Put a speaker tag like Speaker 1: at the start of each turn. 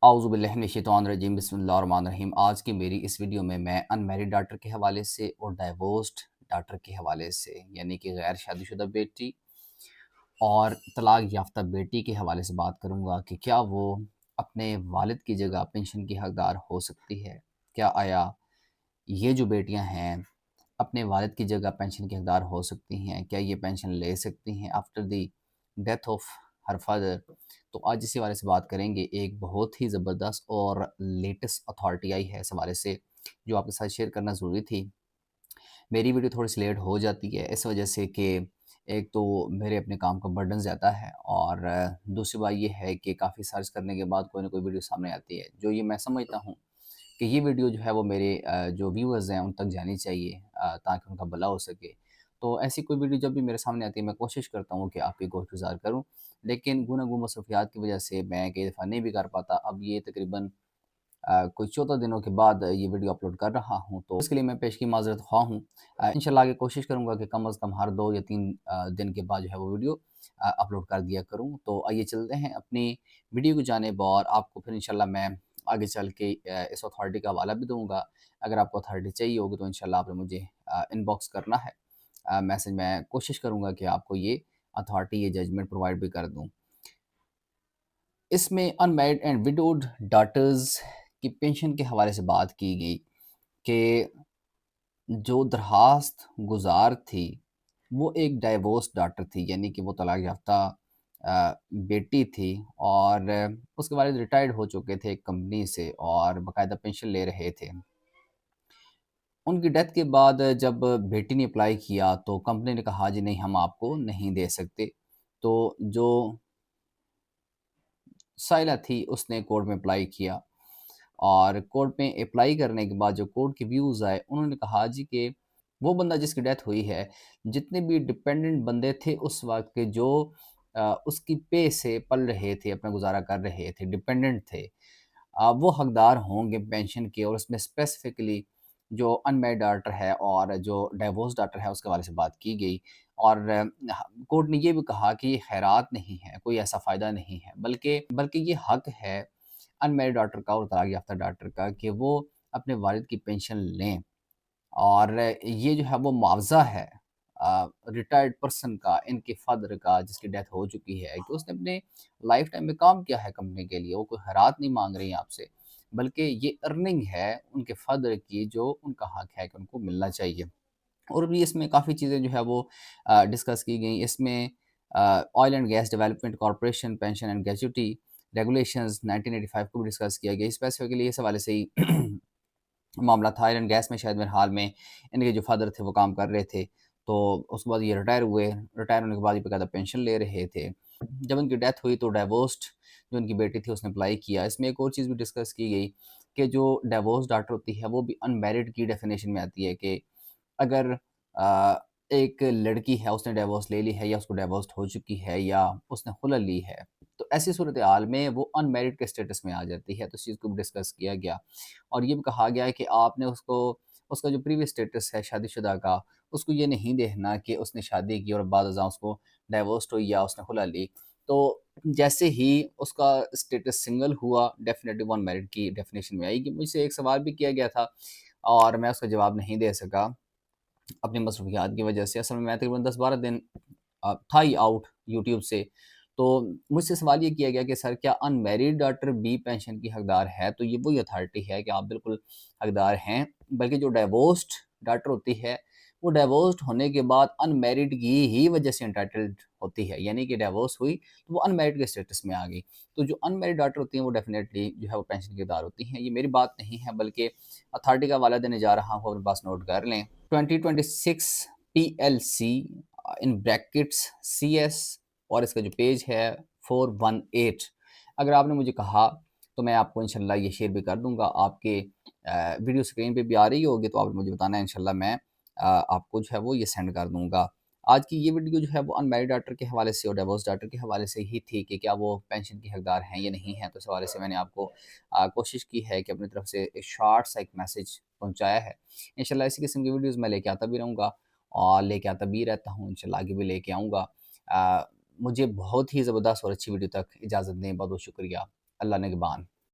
Speaker 1: اعوذ باللہ من الشیطان الرجیم بسم اللہ الرحمن الرحیم۔ آج کی میری اس ویڈیو میں ان میرڈ ڈاٹر کے حوالے سے اور ڈائیورسڈ ڈاٹر کے حوالے سے یعنی کہ غیر شادی شدہ بیٹی اور طلاق یافتہ بیٹی کے حوالے سے بات کروں گا کہ کیا وہ اپنے والد کی جگہ پینشن کی حقدار ہو سکتی ہے۔ کیا آیا یہ جو بیٹیاں ہیں اپنے والد کی جگہ پینشن کی حقدار ہو سکتی ہیں؟ کیا یہ پینشن لے سکتی ہیں after the death of her father? تو آج اسی حوالے سے بات کریں گے۔ ایک بہت ہی زبردست اور لیٹسٹ اتھارٹی آئی ہے اس حوالے سے جو آپ کے ساتھ شیئر کرنا ضروری تھی۔ میری ویڈیو تھوڑی سی لیٹ ہو جاتی ہے اس وجہ سے کہ ایک تو میرے اپنے کام کا برڈن زیادہ ہے، اور دوسری بات یہ ہے کہ کافی سرچ کرنے کے بعد کوئی نہ کوئی ویڈیو سامنے آتی ہے جو یہ میں سمجھتا ہوں کہ یہ ویڈیو جو ہے وہ میرے جو ویورز ہیں ان تک جانی چاہیے تاکہ ان کا بھلا ہو سکے۔ تو ایسی کوئی ویڈیو جب بھی میرے سامنے آتی ہے میں کوشش کرتا ہوں کہ آپ کی گوش گزار کروں، لیکن گوناگوں مصروفیات کی وجہ سے میں کئی دفعہ نہیں بھی کر پاتا۔ اب یہ تقریباً کوئی 14 دنوں کے بعد یہ ویڈیو اپلوڈ کر رہا ہوں، تو اس کے لیے میں پیشگی معذرت خواہ ہوں۔ انشاءاللہ آگے کوشش کروں گا کہ کم از کم ہر 2 یا 3 دن کے بعد جو ہے وہ ویڈیو اپلوڈ کر دیا کروں۔ تو آئیے چلتے ہیں اپنی ویڈیو کی جانب، اور آپ کو پھر انشاءاللہ میں آگے چل کے اس اتھارٹی کا حوالہ بھی دوں گا۔ اگر آپ کو اتھارٹی چاہیے ہوگی تو انشاءاللہ آپ نے مجھے ان باکس کرنا ہے میسج، میں کوشش کروں گا کہ آپ کو یہ اتھارٹی، یہ ججمنٹ پرووائڈ بھی کر دوں۔ اس میں ان میرڈ اینڈ ویڈوڈ ڈاٹرز کی پینشن کے حوالے سے بات کی گئی کہ جو درخواست گزار تھی وہ ایک ڈائیورس ڈاٹر تھی، یعنی کہ وہ طلاق یافتہ بیٹی تھی، اور اس کے والد ریٹائرڈ ہو چکے تھے ایک کمپنی سے اور باقاعدہ پینشن لے رہے تھے۔ ان کی ڈیتھ کے بعد جب بیٹی نے اپلائی کیا تو کمپنی نے کہا جی نہیں، ہم آپ کو نہیں دے سکتے۔ تو جو سائلہ تھی اس نے کورٹ میں اپلائی کیا، اور کورٹ میں اپلائی کرنے کے بعد جو کورٹ کے ویوز آئے انہوں نے کہا جی کہ وہ بندہ جس کی ڈیتھ ہوئی ہے، جتنے بھی ڈپینڈنٹ بندے تھے اس وقت کے جو اس کی پے سے پل رہے تھے، اپنا گزارا کر رہے تھے، ڈپینڈنٹ تھے، وہ حقدار ہوں گے پینشن کے۔ اور اس میں اسپیسیفکلی جو ان میرڈ ڈاٹر ہے اور جو ڈائیورس ڈاٹر ہے اس کے حوالے سے بات کی گئی، اور کورٹ نے یہ بھی کہا کہ یہ خیرات نہیں ہے، کوئی ایسا فائدہ نہیں ہے، بلکہ یہ حق ہے ان میرڈ ڈاٹر کا اور طلاق یافتہ ڈاٹر کا کہ وہ اپنے والد کی پینشن لیں۔ اور یہ جو ہے وہ معاوضہ ہے ریٹائرڈ پرسن کا، ان کے فادر کا جس کی ڈیتھ ہو چکی ہے، کہ اس نے اپنے لائف ٹائم میں کام کیا ہے کمپنی کے لیے۔ وہ کوئی خیرات نہیں مانگ رہی ہیں آپ سے، بلکہ یہ ارننگ ہے ان کے فادر کی جو ان کا حق ہے کہ ان کو ملنا چاہیے۔ اور بھی اس میں کافی چیزیں جو ہے وہ ڈسکس کی گئیں۔ اس میں oil and gas development corporation pension and gratuity regulations 1985 کو بھی ڈسکس کیا گیا۔ اسپیسیفکلی اس حوالے سے ہی معاملہ تھا۔ آئل اینڈ گیس میں شاید میرے حال میں ان کے جو فادر تھے وہ کام کر رہے تھے، تو اس کے بعد یہ ریٹائر ہوئے، ریٹائر ہونے کے بعد یہ باقاعدہ پینشن لے رہے تھے۔ جب ان کی ڈیتھ ہوئی تو ڈائیورسڈ جو ان کی بیٹی تھی اس نے اپلائی کیا۔ اس میں ایک اور چیز بھی ڈسکس کی گئی کہ جو ڈائیورس ڈاٹر ہوتی ہے وہ بھی ان میرڈ کی ڈیفینیشن میں آتی ہے، کہ اگر ایک لڑکی ہے اس نے ڈائیورس لے لی ہے، یا اس کو ڈائیورسڈ ہو چکی ہے، یا اس نے خلع لی ہے، تو ایسی صورتحال میں وہ ان میرڈ کے اسٹیٹس میں آ جاتی ہے۔ تو اس چیز کو بھی ڈسکس کیا گیا، اور یہ بھی کہا گیا ہے کہ آپ نے اس کا جو پریویس اسٹیٹس ہے شادی شدہ کا، اس کو یہ نہیں دیکھنا کہ اس نے شادی کی اور بعد ازاں اس کو ڈائیورسڈ ہوئی یا اس نے خلع لی۔ تو جیسے ہی اس کا اسٹیٹس سنگل ہوا، ڈیفینیٹلی ون میرڈ کی ڈیفینیشن میں آئی۔ کہ مجھ سے ایک سوال بھی کیا گیا تھا اور میں اس کا جواب نہیں دے سکا اپنی مصروفیات کی وجہ سے۔ اصل میں تقریباً 10-12 دن تھا ہی آؤٹ یوٹیوب سے، تو مجھ سے سوال یہ کیا گیا کہ سر کیا ان میرڈ ڈاٹر بھی پینشن کی حقدار ہے؟ تو یہ وہی اتھارٹی ہے کہ آپ بالکل حقدار ہیں، بلکہ جو ڈائیورسڈ ڈاٹر ہوتی ہے وہ ڈائیورسڈ ہونے کے بعد ان میرڈ کی ہی وجہ سے انٹائٹلڈ ہوتی ہے، یعنی کہ ڈائیورس ہوئی تو وہ ان میرڈ کے اسٹیٹس میں آ گئی۔ تو جو ان میرڈ ڈاٹر ہوتی ہیں وہ ڈیفینیٹلی جو ہے وہ پینشن کی حقدار ہوتی ہیں۔ یہ میری بات نہیں ہے بلکہ اتھارٹی کا حوالہ دینے جا رہا ہوں، اپنے پاس نوٹ کر لیں۔ 2026 PLC ان بریکٹس CS، اور اس کا جو پیج ہے 418۔ اگر آپ نے مجھے کہا تو میں آپ کو انشاءاللہ یہ شیئر بھی کر دوں گا، آپ کے ویڈیو سکرین پہ بھی آ رہی ہوگی، تو آپ نے مجھے بتانا ہے، انشاءاللہ میں آپ کو جو ہے وہ یہ سینڈ کر دوں گا۔ آج کی یہ ویڈیو جو ہے وہ ان میرڈ ڈاٹر کے حوالے سے اور ڈائیورس ڈاٹر کے حوالے سے ہی تھی کہ کیا وہ پینشن کی حقدار ہیں یا نہیں ہیں۔ تو اس حوالے سے میں نے آپ کو کوشش کی ہے کہ اپنی طرف سے ایک شارٹ سا ایک میسج پہنچایا ہے۔ انشاءاللہ اسی قسم کی ویڈیوز میں لے کے آتا بھی رہوں گا، اور لے کے آتا بھی رہتا ہوں، انشاءاللہ آگے بھی لے کے آؤں گا۔ مجھے بہت ہی زبردست اور اچھی ویڈیو تک اجازت دیں، بہت بہت شکریہ۔ اللہ نگہبان۔